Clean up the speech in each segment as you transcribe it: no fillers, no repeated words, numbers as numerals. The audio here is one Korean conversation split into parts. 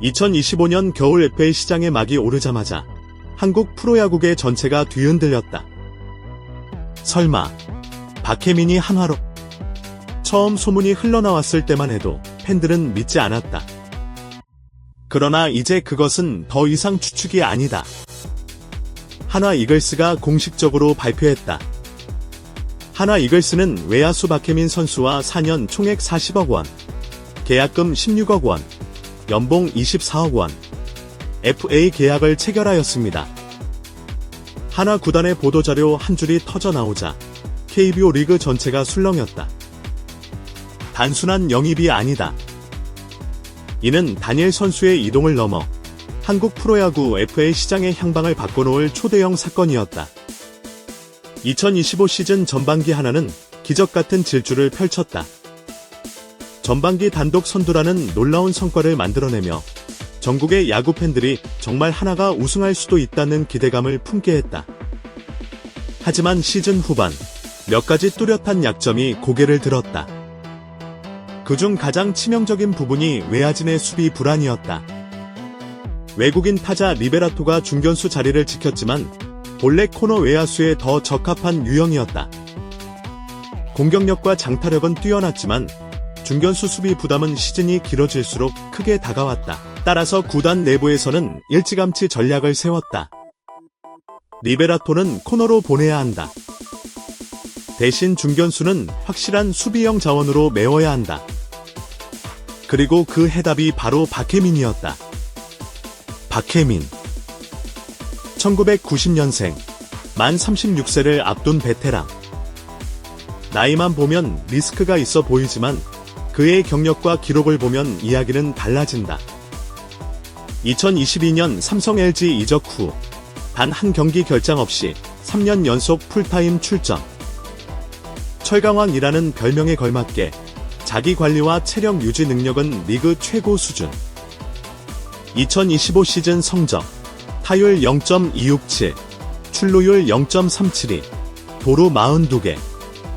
2025년 겨울 FA 시장의 막이 오르자마자 한국 프로야구계 전체가 뒤흔들렸다. 설마 박혜민이 한화로? 처음 소문이 흘러나왔을 때만 해도 팬들은 믿지 않았다. 그러나 이제 그것은 더 이상 추측이 아니다. 한화 이글스가 공식적으로 발표했다. 한화 이글스는 외야수 박혜민 선수와 4년 총액 40억 원, 계약금 16억 원, 연봉 24억 원, FA 계약을 체결하였습니다. 한화 구단의 보도자료 한 줄이 터져 나오자 KBO 리그 전체가 술렁였다. 단순한 영입이 아니다. 이는 다니엘 선수의 이동을 넘어 한국 프로야구 FA 시장의 향방을 바꿔놓을 초대형 사건이었다. 2025 시즌 전반기 한화는 기적같은 질주를 펼쳤다. 전반기 단독 선두라는 놀라운 성과를 만들어내며 전국의 야구 팬들이 정말 한화가 우승할 수도 있다는 기대감을 품게 했다. 하지만 시즌 후반 몇 가지 뚜렷한 약점이 고개를 들었다. 그중 가장 치명적인 부분이 외야진의 수비 불안이었다. 외국인 타자 리베라토가 중견수 자리를 지켰지만 본래 코너 외야수에 더 적합한 유형이었다. 공격력과 장타력은 뛰어났지만 중견수 수비 부담은 시즌이 길어질수록 크게 다가왔다. 따라서 구단 내부에서는 일찌감치 전략을 세웠다. 리베라토는 코너로 보내야 한다. 대신 중견수는 확실한 수비형 자원으로 메워야 한다. 그리고 그 해답이 바로 박혜민이었다. 박혜민. 1990년생, 만 36세를 앞둔 베테랑. 나이만 보면 리스크가 있어 보이지만 그의 경력과 기록을 보면 이야기는 달라진다. 2022년 삼성 LG 이적 후 단 한 경기 결장 없이 3년 연속 풀타임 출전. 철강왕이라는 별명에 걸맞게 자기 관리와 체력 유지 능력은 리그 최고 수준. 2025 시즌 성적, 타율 0.267, 출루율 0.372, 도루 42개,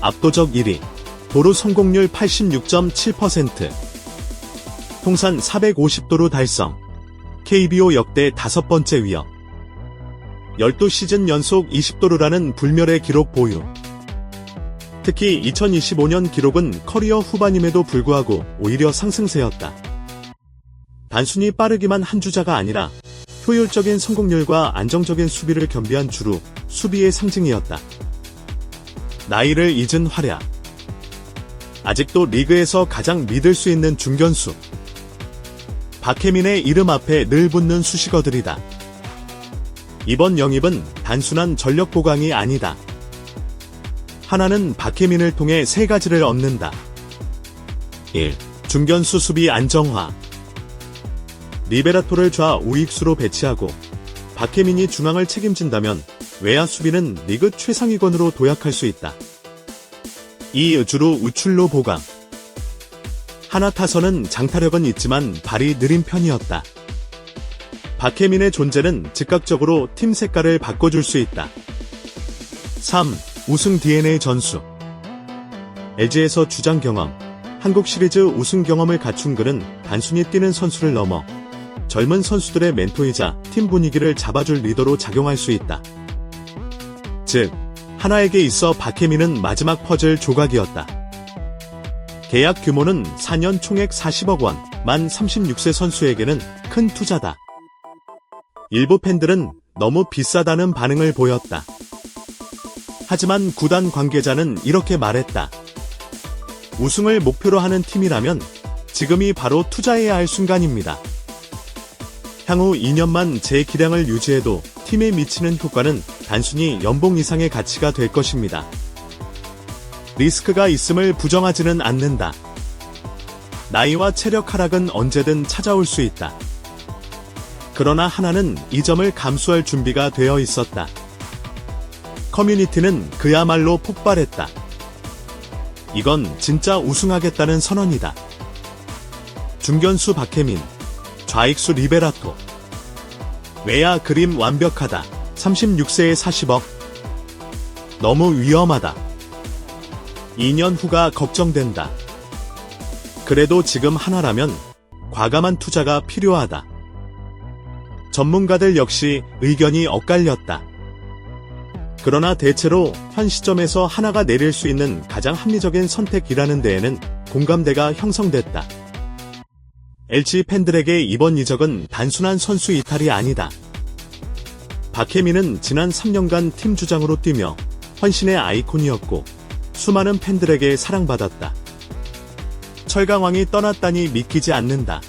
압도적 1위, 도루 성공률 86.7%, 통산 450도루 달성, KBO 역대 5번째 위력, 12시즌 연속 20도루라는 불멸의 기록 보유. 특히 2025년 기록은 커리어 후반임에도 불구하고 오히려 상승세였다. 단순히 빠르기만 한 주자가 아니라 효율적인 성공률과 안정적인 수비를 겸비한 주루, 수비의 상징이었다. 나이를 잊은 활약. 아직도 리그에서 가장 믿을 수 있는 중견수. 박혜민의 이름 앞에 늘 붙는 수식어들이다. 이번 영입은 단순한 전력 보강이 아니다. 한화는 박혜민을 통해 세 가지를 얻는다. 1. 중견수 수비 안정화. 리베라토를 좌 우익수로 배치하고 박혜민이 중앙을 책임진다면 외야 수비는 리그 최상위권으로 도약할 수 있다. 2. 주루 우출로 보강. 한화 타선은 장타력은 있지만 발이 느린 편이었다. 박혜민의 존재는 즉각적으로 팀 색깔을 바꿔줄 수 있다. 3. 우승 DNA 전수. LG에서 주장 경험, 한국 시리즈 우승 경험을 갖춘 그는 단순히 뛰는 선수를 넘어 젊은 선수들의 멘토이자 팀 분위기를 잡아줄 리더로 작용할 수 있다. 즉, 한화에게 있어 박혜민은 마지막 퍼즐 조각이었다. 계약 규모는 4년 총액 40억 원, 만 36세 선수에게는 큰 투자다. 일부 팬들은 너무 비싸다는 반응을 보였다. 하지만 구단 관계자는 이렇게 말했다. 우승을 목표로 하는 팀이라면 지금이 바로 투자해야 할 순간입니다. 향후 2년만 제 기량을 유지해도 팀에 미치는 효과는 단순히 연봉 이상의 가치가 될 것입니다. 리스크가 있음을 부정하지는 않는다. 나이와 체력 하락은 언제든 찾아올 수 있다. 그러나 한화는 이 점을 감수할 준비가 되어 있었다. 커뮤니티는 그야말로 폭발했다. 이건 진짜 우승하겠다는 선언이다. 중견수 박혜민, 좌익수 리베라토. 외야 그림 완벽하다. 36세에 40억. 너무 위험하다. 2년 후가 걱정된다. 그래도 지금 한화라면 과감한 투자가 필요하다. 전문가들 역시 의견이 엇갈렸다. 그러나 대체로 현 시점에서 하나가 내릴 수 있는 가장 합리적인 선택이라는 데에는 공감대가 형성됐다. LG 팬들에게 이번 이적은 단순한 선수 이탈이 아니다. 박혜민은 지난 3년간 팀 주장으로 뛰며 헌신의 아이콘이었고 수많은 팬들에게 사랑받았다. 철강왕이 떠났다니 믿기지 않는다.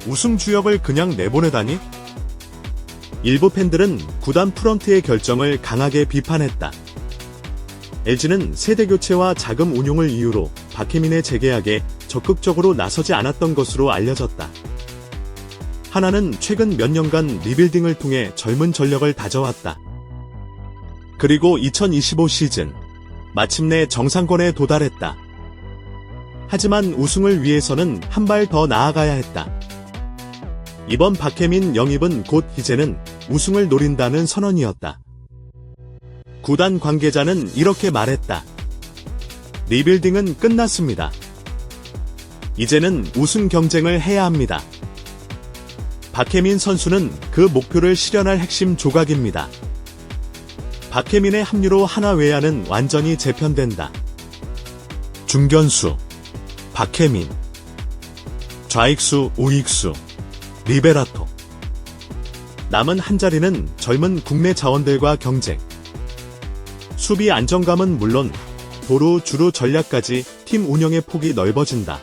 우승 주역을 그냥 내보내다니? 일부 팬들은 구단 프런트의 결정을 강하게 비판했다. LG는 세대 교체와 자금 운용을 이유로 박혜민의 재계약에 적극적으로 나서지 않았던 것으로 알려졌다. 하나는 최근 몇 년간 리빌딩을 통해 젊은 전력을 다져왔다. 그리고 2025 시즌 마침내 정상권에 도달했다. 하지만 우승을 위해서는 한 발 더 나아가야 했다. 이번 박혜민 영입은 곧 이제는 우승을 노린다는 선언이었다. 구단 관계자는 이렇게 말했다. 리빌딩은 끝났습니다. 이제는 우승 경쟁을 해야 합니다. 박혜민 선수는 그 목표를 실현할 핵심 조각입니다. 박혜민의 합류로 하나 외야는 완전히 재편된다. 중견수 박혜민, 좌익수 우익수 리베라토. 남은 한 자리는 젊은 국내 자원들과 경쟁. 수비 안정감은 물론 도루 주루 전략까지 팀 운영의 폭이 넓어진다.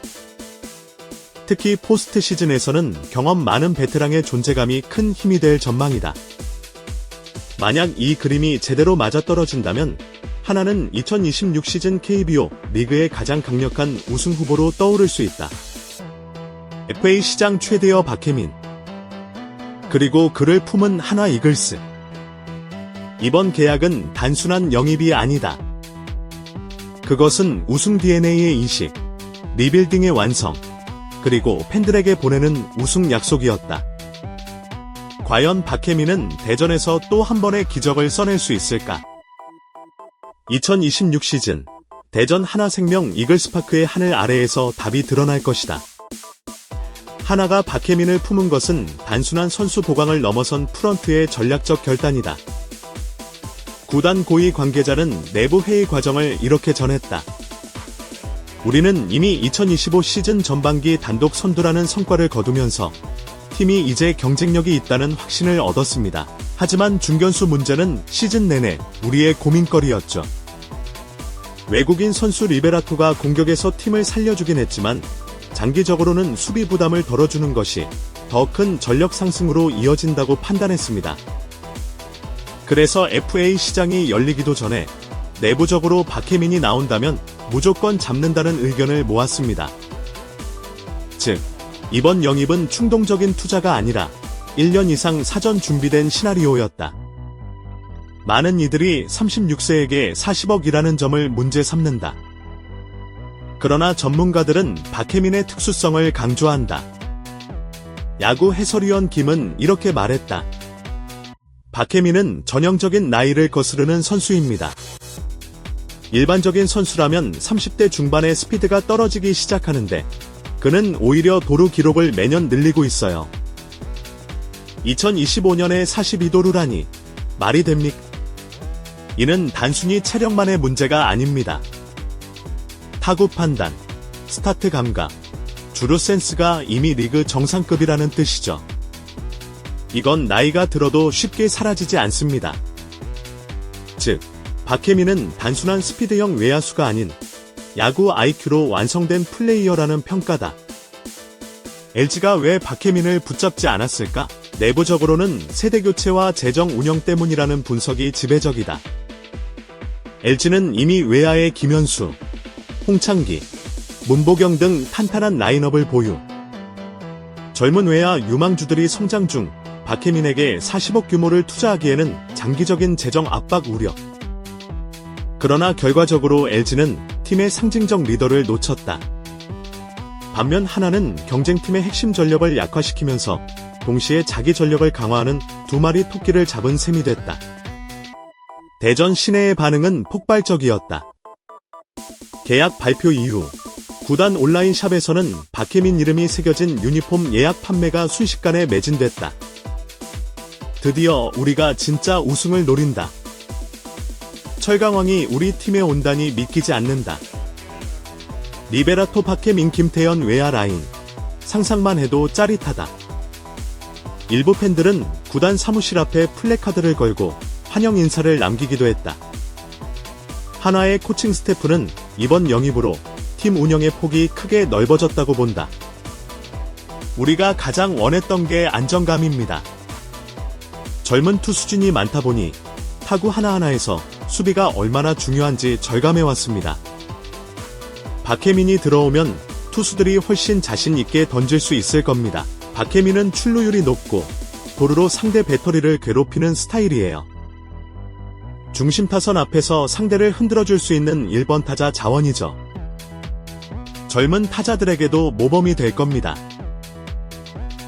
특히 포스트 시즌에서는 경험 많은 베테랑의 존재감이 큰 힘이 될 전망이다. 만약 이 그림이 제대로 맞아떨어진다면 하나는 2026 시즌 KBO 리그의 가장 강력한 우승 후보로 떠오를 수 있다. FA 시장 최대어 박혜민, 그리고 그를 품은 하나 이글스. 이번 계약은 단순한 영입이 아니다. 그것은 우승 DNA의 인식, 리빌딩의 완성, 그리고 팬들에게 보내는 우승 약속이었다. 과연 박혜민은 대전에서 또 한 번의 기적을 써낼 수 있을까? 2026 시즌 대전 하나생명 이글스파크의 하늘 아래에서 답이 드러날 것이다. 하나가 박혜민을 품은 것은 단순한 선수 보강을 넘어선 프런트의 전략적 결단이다. 구단 고위 관계자는 내부 회의 과정을 이렇게 전했다. 우리는 이미 2025 시즌 전반기 단독 선두라는 성과를 거두면서 팀이 이제 경쟁력이 있다는 확신을 얻었습니다. 하지만 중견수 문제는 시즌 내내 우리의 고민거리였죠. 외국인 선수 리베라토가 공격에서 팀을 살려주긴 했지만 장기적으로는 수비 부담을 덜어주는 것이 더 큰 전력 상승으로 이어진다고 판단했습니다. 그래서 FA 시장이 열리기도 전에 내부적으로 박혜민이 나온다면 무조건 잡는다는 의견을 모았습니다. 즉, 이번 영입은 충동적인 투자가 아니라 1년 이상 사전 준비된 시나리오였다. 많은 이들이 36세에게 40억이라는 점을 문제 삼는다. 그러나 전문가들은 박혜민의 특수성을 강조한다. 야구 해설위원 김은 이렇게 말했다. 박혜민은 전형적인 나이를 거스르는 선수입니다. 일반적인 선수라면 30대 중반에 스피드가 떨어지기 시작하는데 그는 오히려 도루 기록을 매년 늘리고 있어요. 2025년에 42도루라니 말이 됩니까? 이는 단순히 체력만의 문제가 아닙니다. 타구 판단, 스타트 감각, 주루 센스가 이미 리그 정상급이라는 뜻이죠. 이건 나이가 들어도 쉽게 사라지지 않습니다. 즉, 박혜민은 단순한 스피드형 외야수가 아닌 야구 IQ로 완성된 플레이어라는 평가다. LG가 왜 박혜민을 붙잡지 않았을까? 내부적으로는 세대교체와 재정 운영 때문이라는 분석이 지배적이다. LG는 이미 외야에 김현수, 홍창기, 문보경 등 탄탄한 라인업을 보유. 젊은 외야 유망주들이 성장 중 박혜민에게 40억 규모를 투자하기에는 장기적인 재정 압박 우려. 그러나 결과적으로 LG는 팀의 상징적 리더를 놓쳤다. 반면 하나는 경쟁팀의 핵심 전력을 약화시키면서 동시에 자기 전력을 강화하는 두 마리 토끼를 잡은 셈이 됐다. 대전 시내의 반응은 폭발적이었다. 계약 발표 이후 구단 온라인 샵에서는 박혜민 이름이 새겨진 유니폼 예약 판매가 순식간에 매진됐다. 드디어 우리가 진짜 우승을 노린다. 철강왕이 우리 팀에 온다니 믿기지 않는다. 리베라토 박혜민 김태현 외야 라인. 상상만 해도 짜릿하다. 일부 팬들은 구단 사무실 앞에 플래카드를 걸고 환영 인사를 남기기도 했다. 한화의 코칭 스태프는 이번 영입으로 팀 운영의 폭이 크게 넓어졌다고 본다. 우리가 가장 원했던 게 안정감입니다. 젊은 투수진이 많다 보니 타구 하나하나에서 수비가 얼마나 중요한지 절감해왔습니다. 박혜민이 들어오면 투수들이 훨씬 자신 있게 던질 수 있을 겁니다. 박혜민은 출루율이 높고 도루로 상대 배터리를 괴롭히는 스타일이에요. 중심 타선 앞에서 상대를 흔들어줄 수 있는 1번 타자 자원이죠. 젊은 타자들에게도 모범이 될 겁니다.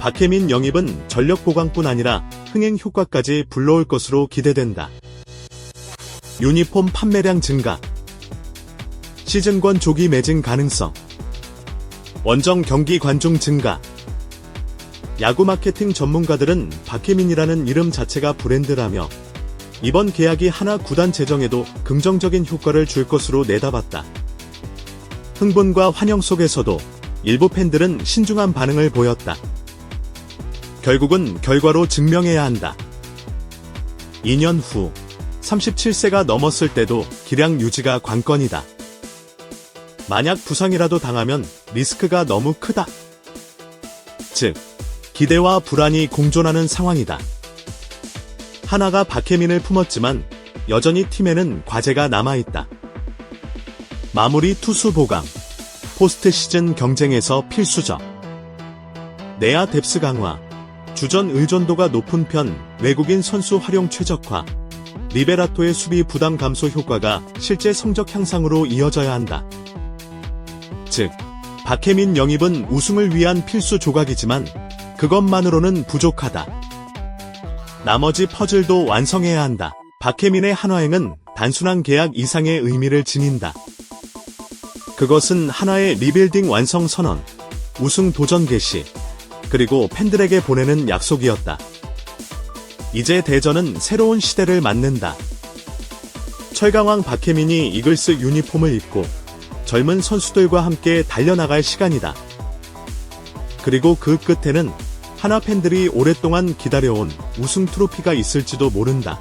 박혜민 영입은 전력 보강뿐 아니라 흥행 효과까지 불러올 것으로 기대된다. 유니폼 판매량 증가, 시즌권 조기 매진 가능성, 원정 경기 관중 증가. 야구 마케팅 전문가들은 박혜민이라는 이름 자체가 브랜드라며 이번 계약이 하나 구단 재정에도 긍정적인 효과를 줄 것으로 내다봤다. 흥분과 환영 속에서도 일부 팬들은 신중한 반응을 보였다. 결국은 결과로 증명해야 한다. 2년 후 37세가 넘었을 때도 기량 유지가 관건이다. 만약 부상이라도 당하면 리스크가 너무 크다. 즉, 기대와 불안이 공존하는 상황이다. 하나가 박혜민을 품었지만 여전히 팀에는 과제가 남아있다. 마무리 투수 보강, 포스트 시즌 경쟁에서 필수적. 내야 뎁스 강화, 주전 의존도가 높은 편 외국인 선수 활용 최적화, 리베라토의 수비 부담 감소 효과가 실제 성적 향상으로 이어져야 한다. 즉, 박혜민 영입은 우승을 위한 필수 조각이지만 그것만으로는 부족하다. 나머지 퍼즐도 완성해야 한다. 박혜민의 한화행은 단순한 계약 이상의 의미를 지닌다. 그것은 하나의 리빌딩 완성 선언, 우승 도전 개시, 그리고 팬들에게 보내는 약속이었다. 이제 대전은 새로운 시대를 맞는다. 철강왕 박혜민이 이글스 유니폼을 입고 젊은 선수들과 함께 달려나갈 시간이다. 그리고 그 끝에는 하나 팬들이 오랫동안 기다려온 우승 트로피가 있을지도 모른다.